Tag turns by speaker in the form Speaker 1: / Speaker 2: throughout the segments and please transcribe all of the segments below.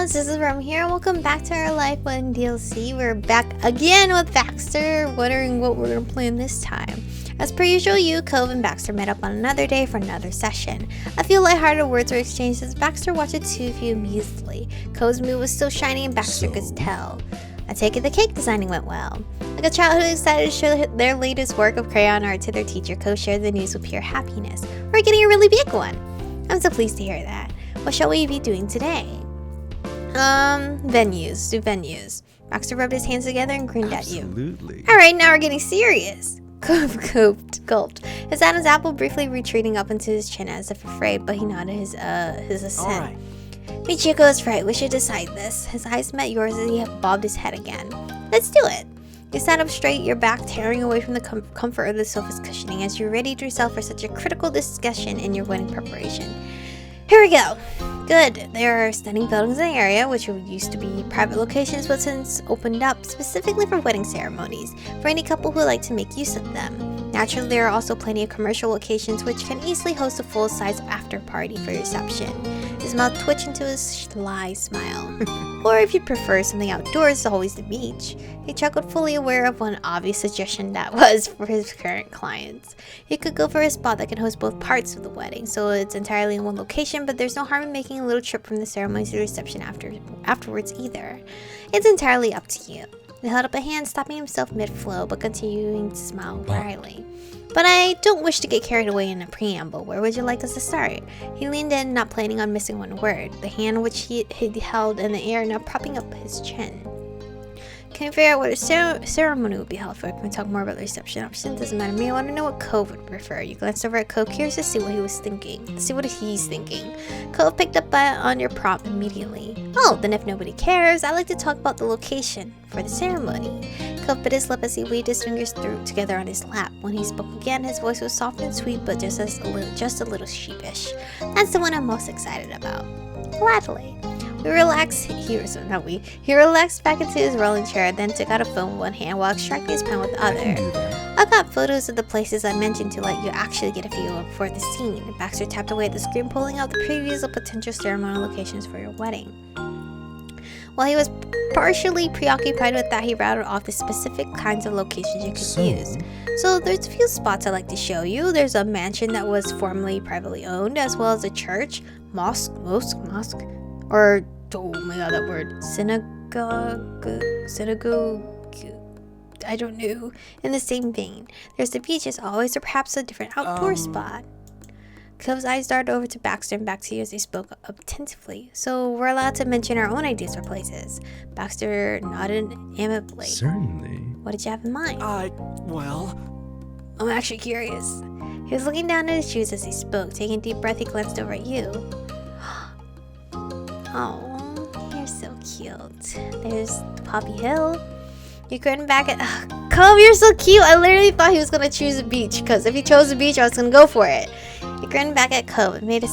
Speaker 1: loves, this is Rum here. Welcome back to our Life One DLC. We're back again with Baxter, wondering what we're going to play this time. As per usual, you, Cove, and Baxter met up on another day for another session. A few lighthearted words were exchanged as Baxter watched the two of you amusedly. Cove's mood was still shining and Baxter could tell. I take it the cake designing went well. Like a child who is excited to show their latest work of crayon art to their teacher, Cove shared the news with pure happiness. We're getting a really big one. I'm so pleased to hear that. What shall we be doing today? Venues. Baxter rubbed his hands together and grinned at you.
Speaker 2: Absolutely.
Speaker 1: Alright, now we're getting serious. Cove gulped. His Adam's apple briefly retreating up into his chin as if afraid, but he nodded his assent.
Speaker 2: All right.
Speaker 1: Michiko is right, we should decide this. His eyes met yours as he bobbed his head again. Let's do it. You sat up straight, your back tearing away from the comfort of the sofa's cushioning as you readied yourself for such a critical discussion in your wedding preparation. Here we go. Good. There are stunning buildings in the area, which used to be private locations, but since opened up specifically for wedding ceremonies, for any couple who would like to make use of them. Naturally, there are also plenty of commercial locations which can easily host a full-size after-party for your reception. His mouth twitched into a sly smile. Or if you prefer something outdoors, always the beach. He chuckled, fully aware of one obvious suggestion that was for his current clients. He could go for a spot that can host both parts of the wedding, so it's entirely in one location, but there's no harm in making a little trip from the ceremony to the reception afterwards either. It's entirely up to you. He held up a hand, stopping himself mid-flow, but continuing to smile wryly. But I don't wish to get carried away in a preamble. Where would you like us to start? He leaned in, not planning on missing one word, the hand which he held in the air now propping up his chin. Can you figure out what a ceremony would be held for? Can we talk more about the reception option? Doesn't matter to me. I want to know what Cove would prefer. You glanced over at Cove, curious to see what he was thinking. See what he's thinking. Cove picked up on your prompt immediately. Oh, then if nobody cares, I'd like to talk about the location for the ceremony. Cove bit his lip as he weaved his fingers together on his lap. When he spoke again, his voice was soft and sweet, but just a little sheepish. That's the one I'm most excited about. Gladly. He relaxed back into his rolling chair, then took out a phone with one hand while extracting his pen with the other. I've got photos of the places I mentioned to let you actually get a feel for the scene. Baxter tapped away at the screen, pulling out the previews of potential ceremonial locations for your wedding. While he was partially preoccupied with that, he rattled off the specific kinds of locations you could use. So there's a few spots I'd like to show you. There's a mansion that was formerly privately owned, as well as a church, mosque, or oh my god, that word, synagogue, I don't know. In the same vein, there's the beach as always, or perhaps a different outdoor spot. Cove's eyes darted over to Baxter and back to you as they spoke attentively. So we're allowed to mention our own ideas for places. Baxter nodded amiably.
Speaker 2: Certainly.
Speaker 1: What did you have in mind?
Speaker 2: Well,
Speaker 1: I'm actually curious. He was looking down at his shoes as he spoke. Taking a deep breath, he glanced over at you. Oh, you're so cute. There's Poppy Hill. You grinned back at Cove, you're so cute. I literally thought he was gonna choose a beach, because if he chose a beach, I was gonna go for it. He grinned back at Cove. It made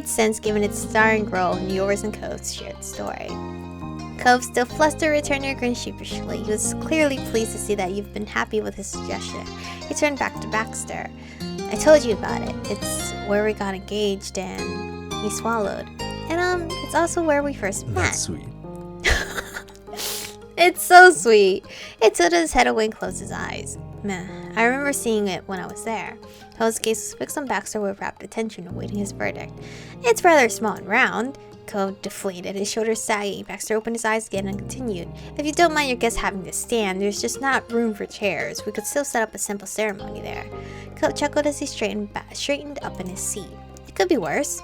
Speaker 1: sense given its starring role in yours and Cove's shared story. Cove, still flustered, returned your grin sheepishly. He was clearly pleased to see that you've been happy with his suggestion. He turned back to Baxter. I told you about it. It's where we got engaged, and he swallowed. And it's also where we first met.
Speaker 2: That's sweet.
Speaker 1: It's so sweet. It tilted his head away and closed his eyes. Meh. I remember seeing it when I was there. Cove's gaze was fixed on Baxter with rapt attention, awaiting his verdict. It's rather small and round. Cove deflated, his shoulders sagging. Baxter opened his eyes again and continued. If you don't mind your guests having to stand, there's just not room for chairs. We could still set up a simple ceremony there. Cove chuckled as he straightened up in his seat. It could be worse.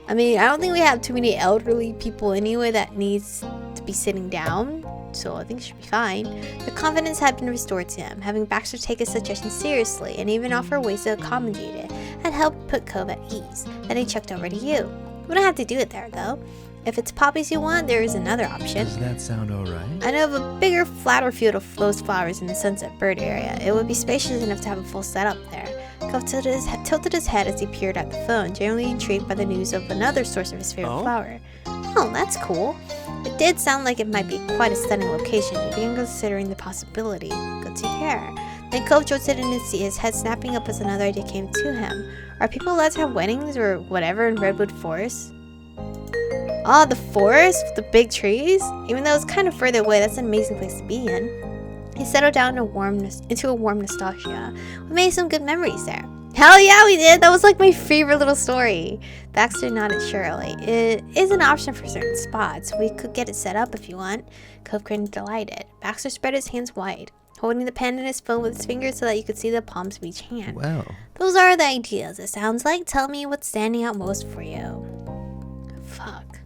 Speaker 1: I mean, I don't think we have too many elderly people anyway that needs to be sitting down, so I think it should be fine. The confidence had been restored to him. Having Baxter take his suggestion seriously and even offer ways to accommodate it had helped put Cove at ease. Then he checked over to you. We don't have to do it there, though. If it's poppies you want, there is another option.
Speaker 2: Does that sound alright?
Speaker 1: I know of a bigger, flatter field of those flowers in the Sunset Bird area. It would be spacious enough to have a full setup there. Cove tilted his head as he peered at the phone, generally intrigued by the news of another source of his favorite flower. Oh, that's cool. It did sound like it might be quite a stunning location. He began considering the possibility. Good to hear. Then Cove jolted in his seat, his head snapping up as another idea came to him. Are people allowed to have weddings or whatever in Redwood Forest? Oh, the forest with the big trees? Even though it's kind of further away, that's an amazing place to be in. He settled down into a warm nostalgia. We made some good memories there. Hell yeah, we did! That was like my favorite little story. Baxter nodded surely. It is an option for certain spots. We could get it set up if you want. Cove grinned delighted. Baxter spread his hands wide, holding the pen and his phone with his fingers so that you could see the palms of each hand.
Speaker 2: Well.
Speaker 1: Those are the ideas, it sounds like. Tell me what's standing out most for you. Fuck.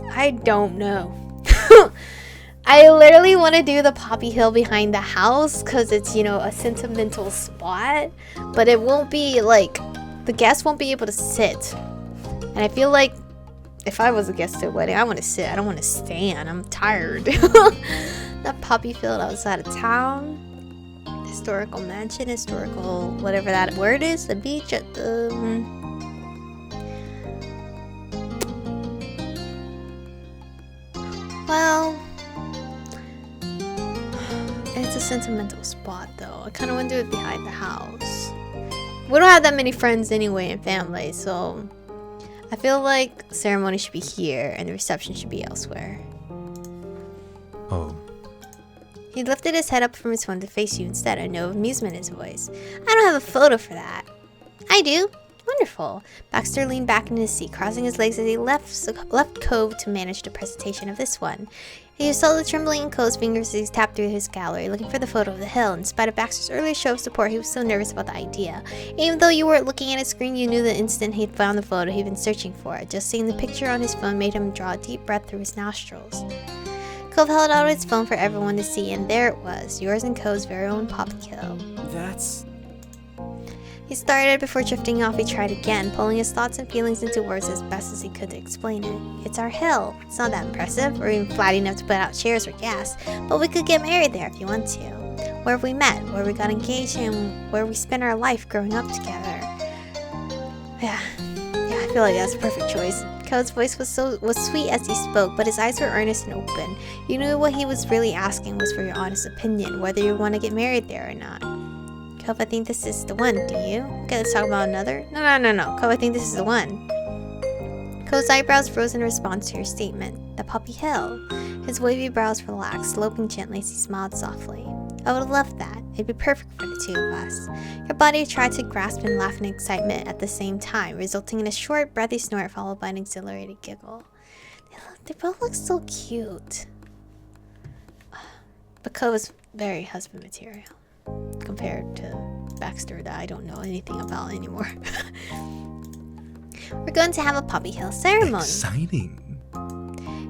Speaker 1: I don't know. I literally want to do the poppy hill behind the house because it's, you know, a sentimental spot. But it won't be like, the guests won't be able to sit. And I feel like if I was a guest at a wedding, I want to sit. I don't want to stand. I'm tired. That poppy field outside of town. Historical mansion, historical whatever that word is. The beach at the... Well, it's a sentimental spot though. I kind of want to do it behind the house. We don't have that many friends anyway and family, so I feel like the ceremony should be here and the reception should be elsewhere.
Speaker 2: Oh.
Speaker 1: He lifted his head up from his phone to face you instead, a note of amusement in his voice. I don't have a photo for that. I do. Wonderful. Baxter leaned back in his seat, crossing his legs as he left Cove to manage the presentation of this one. He saw the trembling in Cove's fingers as he tapped through his gallery, looking for the photo of the hill. In spite of Baxter's earlier show of support, he was still nervous about the idea. Even though you weren't looking at his screen, you knew the instant he'd found the photo he'd been searching for. Just seeing the picture on his phone made him draw a deep breath through his nostrils. Cove held out his phone for everyone to see, and there it was, yours and Cove's very own poppy hill.
Speaker 2: That's...
Speaker 1: He started before drifting off. He tried again, pulling his thoughts and feelings into words as best as he could to explain it. It's our hill. It's not that impressive, or even flat enough to put out chairs or gas, but we could get married there if you want to. Where we met, where we got engaged, and where we spent our life growing up together. Yeah, I feel like that's a perfect choice. Cove's voice was sweet as he spoke, but his eyes were earnest and open. You knew what he was really asking was for your honest opinion, whether you want to get married there or not. Cove, I think this is the one, do you? Okay, let's talk about another. No. Cove, I think this is the one. Cove's eyebrows rose in response to your statement. The poppy hill. His wavy brows relaxed, sloping gently as he smiled softly. I would have loved that. It'd be perfect for the two of us. Your body tried to grasp and laugh in excitement at the same time, resulting in a short, breathy snort followed by an exhilarated giggle. They both look so cute. But Cove is very husband material compared to Baxter that I don't know anything about anymore. We're going to have a poppy hill ceremony.
Speaker 2: Exciting.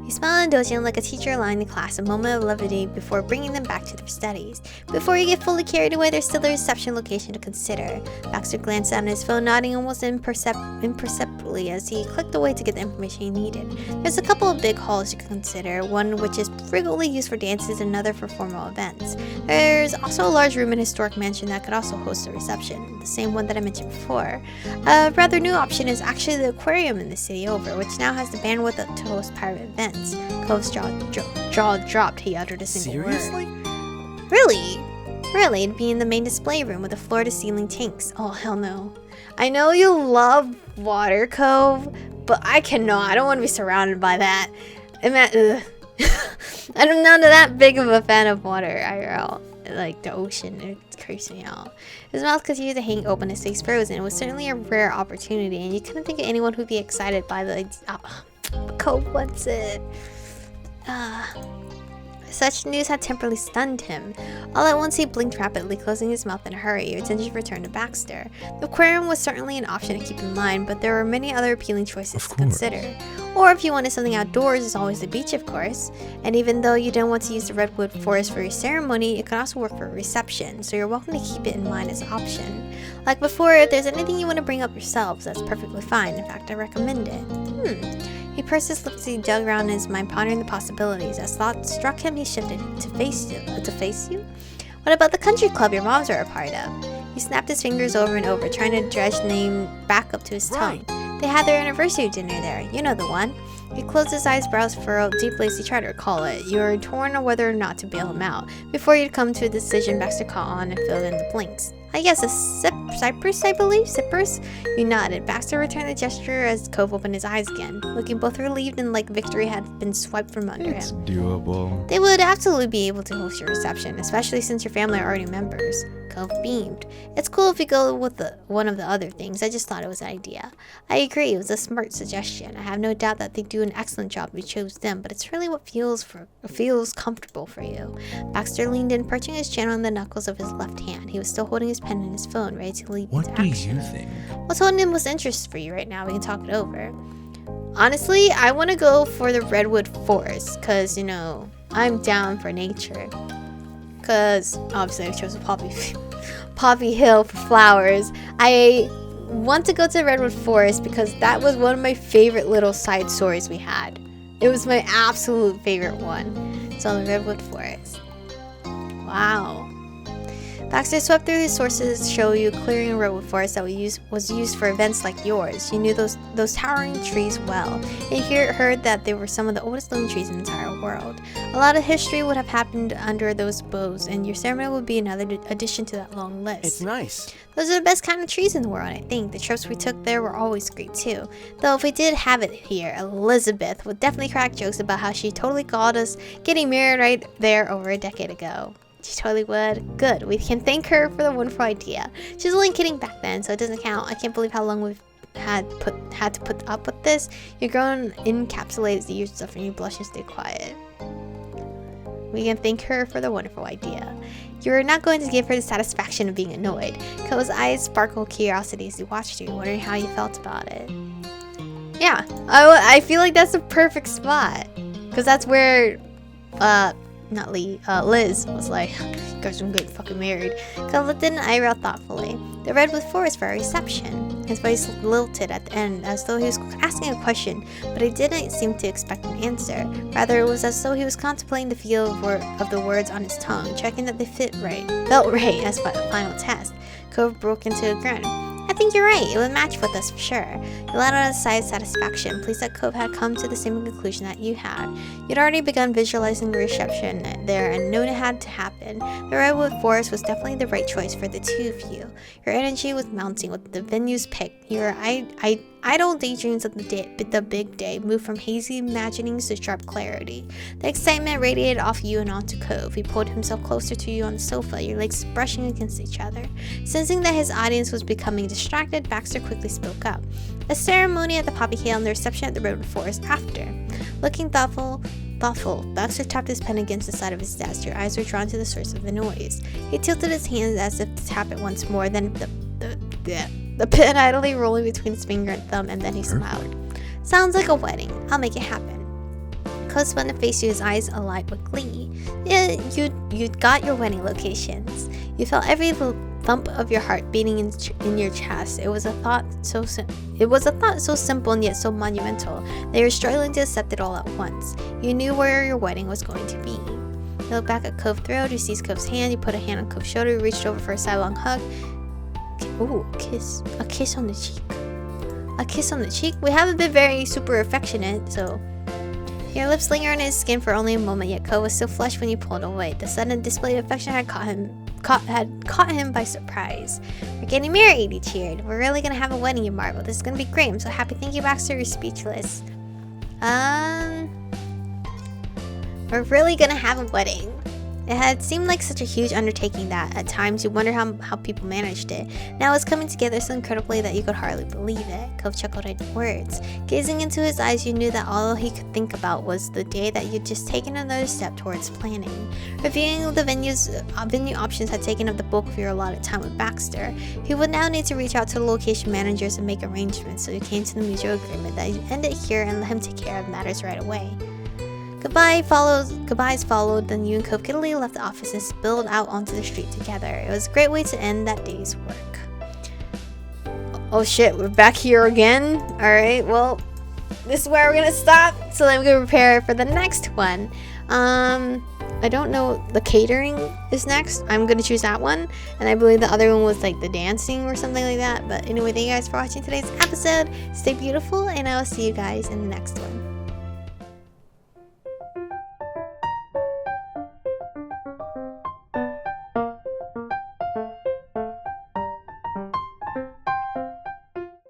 Speaker 1: He smiled indulgent like a teacher allowing the class a moment of levity before bringing them back to their studies. Before you get fully carried away, there's still a reception location to consider. Baxter glanced down at his phone, nodding almost imperceptibly as he clicked away to get the information he needed. There's a couple of big halls you can consider, one which is frequently used for dances and another for formal events. There's also a large room in a historic mansion that could also host a reception, the same one that I mentioned before. A rather new option is actually the aquarium in the city over, which now has the bandwidth to host private events. Cove's jaw dropped. He uttered a single
Speaker 2: Seriously?
Speaker 1: word. Really? It'd be in the main display room with the floor-to-ceiling tanks. Oh, hell no. I know you love water, Cove, but I cannot. I don't want to be surrounded by that. I'm not that big of a fan of water, IRL. Like the ocean, it creeps me out. His mouth continued to hang open, his face frozen. It was certainly a rare opportunity, and you couldn't think of anyone who'd be excited by the... Cove wants it. Such news had temporarily stunned him. All at once he blinked rapidly, closing his mouth in a hurry. Your attention returned to Baxter. The aquarium was certainly an option to keep in mind, but there were many other appealing choices to consider. Or if you wanted something outdoors, there's always the beach, of course. And even though you didn't want to use the redwood forest for your ceremony, it could also work for a reception, so you're welcome to keep it in mind as an option. Like before, if there's anything you want to bring up yourselves, that's perfectly fine. In fact, I recommend it. He pursed his lips as he dug around in his mind, pondering the possibilities. As thought struck him, he shifted to face you? What about the country club your moms are a part of? He snapped his fingers over and over, trying to dredge the name back up to his tongue. They had their anniversary dinner there. You know the one. He closed his eyes, brows furrowed deeply as he tried to recall it. You were torn on whether or not to bail him out. Before you'd come to a decision, Baxter caught on and filled in the blanks. I guess Cyprus, I believe? Cyprus? You nodded. Baxter returned the gesture as Cove opened his eyes again, looking both relieved and like victory had been swiped from under
Speaker 2: It's
Speaker 1: him.
Speaker 2: doable.
Speaker 1: They would absolutely be able to host your reception, especially since your family are already members. Cove beamed. It's cool if you go with one of the other things. I just thought it was an idea. I agree, it was a smart suggestion. I have no doubt that they do an excellent job if you chose them, but it's really what feels comfortable for you. Baxter leaned in, perching his chin on the knuckles of his left hand. He was still holding his pen and his phone, ready to leap
Speaker 2: What
Speaker 1: into
Speaker 2: do
Speaker 1: action.
Speaker 2: you think?
Speaker 1: What's holding in most interest for you right now? We can talk it over. Honestly, I want to go for the redwood forest, because, you know, I'm down for nature. Because, obviously, I chose a poppy hill for flowers. I want to go to the redwood forest because that was one of my favorite little side stories we had. It was my absolute favorite one. So, the redwood forest. Wow. Baxter swept through his sources to show you a clearing in redwood forest that was used for events like yours. You knew those towering trees well, and heard that they were some of the oldest living trees in the entire world. A lot of history would have happened under those boughs, and your ceremony would be another addition to that long list.
Speaker 3: It's nice.
Speaker 1: Those are the best kind of trees in the world, I think. The trips we took there were always great too. Though if we did have it here, Elizabeth would definitely crack jokes about how she totally called us getting married right there over a decade ago. She totally would. Good. We can thank her for the wonderful idea. She was only kidding back then, so it doesn't count. I can't believe how long we've had to put up with this. Your grown encapsulates the years stuff and you blush and stay quiet. We can thank her for the wonderful idea. You're not going to give her the satisfaction of being annoyed. Ko's eyes sparkled curiosity as he watched you, wondering how you felt about it. Yeah, I feel like that's a perfect spot. Because that's where, Liz was like, you guys are getting fucking married. Ko lifted an eyebrow thoughtfully. The redwood forest for a reception. His voice lilted at the end, as though he was asking a question, but he didn't seem to expect an answer. Rather, it was as though he was contemplating the feel of the words on his tongue, checking that they felt right as final test. Cove broke into a grin. I think you're right. It would match with us for sure. He let out a sigh of satisfaction, pleased that Cove had come to the same conclusion that you had. You'd already begun visualizing the reception there and known it had to happen. The redwood forest was definitely the right choice for the two of you. Your energy was mounting with the venue's pick. Your idle daydreams of the big day moved from hazy imaginings to sharp clarity. The excitement radiated off you and onto Cove. He pulled himself closer to you on the sofa, your legs brushing against each other. Sensing that his audience was becoming distracted, Baxter quickly spoke up. The ceremony at the Poppy Hill and the reception at the redwood forest after. Looking thoughtful, Baxter tapped his pen against the side of his desk. Your eyes were drawn to the source of the noise. He tilted his hands as if to tap it once more, then the pen idly rolling between his finger and thumb, and then he smiled. Sounds like a wedding. I'll make it happen. Co spun to face you, his eyes alight with glee. Yeah, you'd got your wedding locations. You felt every thump of your heart beating in your chest. It was a thought so simple and yet so monumental that you were struggling to accept it all at once. You knew where your wedding was going to be. You looked back at Cove thrilled. You seized Cove's hand. You put a hand on Cove's shoulder. You reached over for a sidelong hug. Ooh, a kiss. A kiss on the cheek. A kiss on the cheek? We haven't been very super affectionate, so... Your lips lingered on his skin for only a moment, yet Ko was still flushed when you pulled away. The sudden display of affection had caught him by surprise. We're getting married, he cheered. We're really gonna have a wedding, you marveled. This is gonna be great. I'm so happy. Thank you, Baxter. You're speechless. We're really gonna have a wedding. It had seemed like such a huge undertaking that, at times, you wonder how people managed it. Now it's coming together so incredibly that you could hardly believe it. Cove chuckled at your words. Gazing into his eyes, you knew that all he could think about was the day that you'd just taken another step towards planning. Reviewing the venue options had taken up the bulk of your allotted time with Baxter. He would now need to reach out to the location managers and make arrangements, so you came to the mutual agreement that you'd end it here and let him take care of matters right away. Goodbyes followed, then you and Cove giddily left the office and spilled out onto the street together. It was a great way to end that day's work. Oh shit, we're back here again? Alright, well, this is where we're gonna stop, so then we're gonna prepare for the next one. I don't know, the catering is next. I'm gonna choose that one, and I believe the other one was like the dancing or something like that. But anyway, thank you guys for watching today's episode. Stay beautiful, and I will see you guys in the next one.